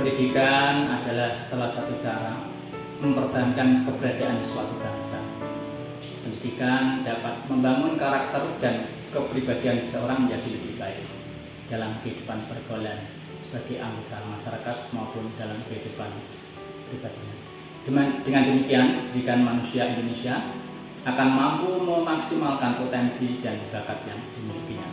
Pendidikan adalah salah satu cara mempertahankan keberadaan suatu bangsa. Pendidikan dapat membangun karakter dan kepribadian seseorang menjadi lebih baik dalam kehidupan pergaulan sebagai anggota masyarakat maupun dalam kehidupan pribadinya. Dengan demikian, pendidikan manusia Indonesia akan mampu memaksimalkan potensi dan bakat yang dimilikinya.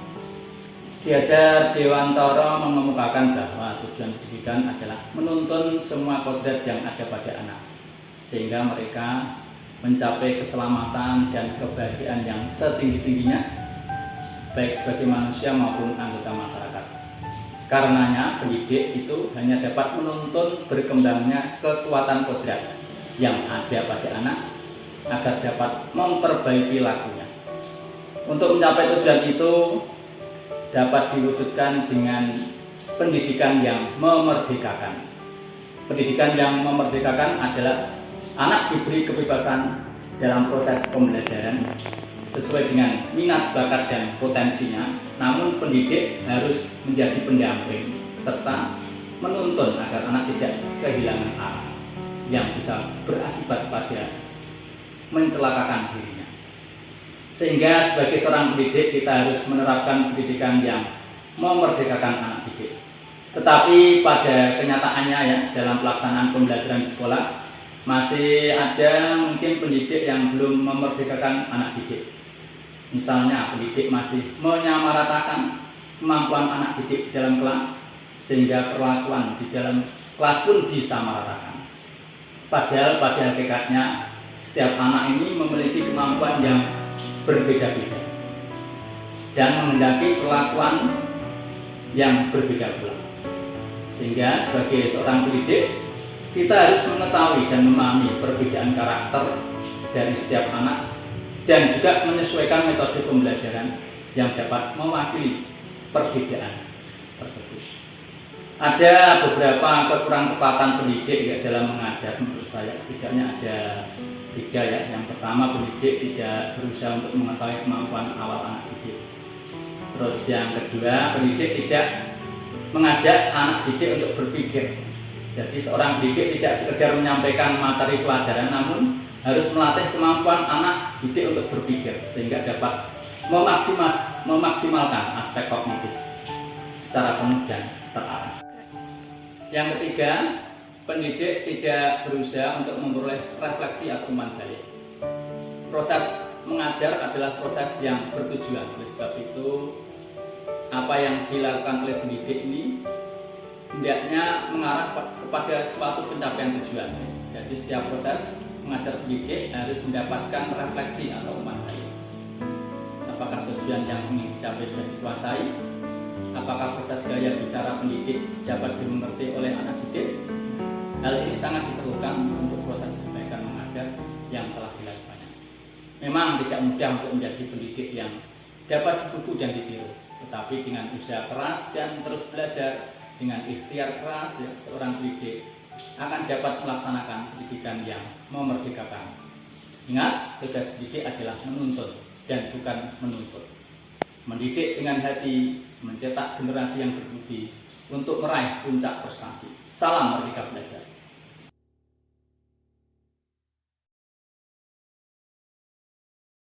Ki Hajar Dewantara mengemukakan bahwa tujuan pendidikan adalah menuntun semua kodrat yang ada pada anak, sehingga mereka mencapai keselamatan dan kebahagiaan yang setinggi-tingginya, baik sebagai manusia maupun anggota masyarakat. Karenanya, pendidik itu hanya dapat menuntun berkembangnya kekuatan kodrat yang ada pada anak, agar dapat memperbaiki lakunya. Untuk mencapai tujuan itu, dapat diwujudkan dengan pendidikan yang memerdekakan. Pendidikan yang memerdekakan adalah anak diberi kebebasan dalam proses pembelajaran sesuai dengan minat, bakat, dan potensinya, namun pendidik harus menjadi pendamping serta menuntun agar anak tidak kehilangan arah yang bisa berakibat pada mencelakakan dirinya. Sehingga sebagai seorang pendidik kita harus menerapkan pendidikan yang memerdekakan anak didik. Tetapi pada kenyataannya ya, dalam pelaksanaan pembelajaran di sekolah masih ada mungkin pendidik yang belum memerdekakan anak didik. Misalnya pendidik masih menyamaratakan kemampuan anak didik di dalam kelas, sehingga perlakuan di dalam kelas pun disamaratakan. Padahal pada hakikatnya setiap anak ini memiliki kemampuan yang berbeda-beda dan menghendaki perlakuan yang berbeda pula. Sehingga sebagai seorang pendidik kita harus mengetahui dan memahami perbedaan karakter dari setiap anak dan juga menyesuaikan metode pembelajaran yang dapat mewakili perbedaan tersebut. Ada beberapa kekurangan pendidik ya dalam mengajar. Menurut saya setidaknya ada 3 ya. Yang pertama, pendidik tidak berusaha untuk mengetahui kemampuan awal anak didik. Terus yang kedua, pendidik tidak mengajak anak didik untuk berpikir. Jadi seorang pendidik tidak sekedar menyampaikan materi pelajaran, namun harus melatih kemampuan anak didik untuk berpikir sehingga dapat memaksimalkan aspek kognitif secara penuh dan terarah. Yang ketiga, pendidik tidak berusaha untuk memperoleh refleksi atau umpan balik. Proses mengajar adalah proses yang bertujuan. Oleh sebab itu, apa yang dilakukan oleh pendidik ini hendaknya mengarah kepada suatu pencapaian tujuan. Jadi setiap proses mengajar pendidik harus mendapatkan refleksi atau umpan balik. Apakah tujuan yang ingin dicapai sudah dikuasai? Apakah proses gaya bicara pendidik dapat dimengerti oleh anak didik? Hal ini sangat diperlukan untuk proses perbaikan mengajar yang telah dilakukannya. Memang tidak mudah untuk menjadi pendidik yang dapat ditiru dan ditiru, tetapi dengan usaha keras dan terus belajar, dengan ikhtiar keras ya, seorang pendidik akan dapat melaksanakan pendidikan yang memerdekakan. Ingat, tugas pendidik adalah menuntun dan bukan menuntut. Mendidik dengan hati, mencetak generasi yang berbudi untuk meraih puncak prestasi. Salam Merdeka Belajar.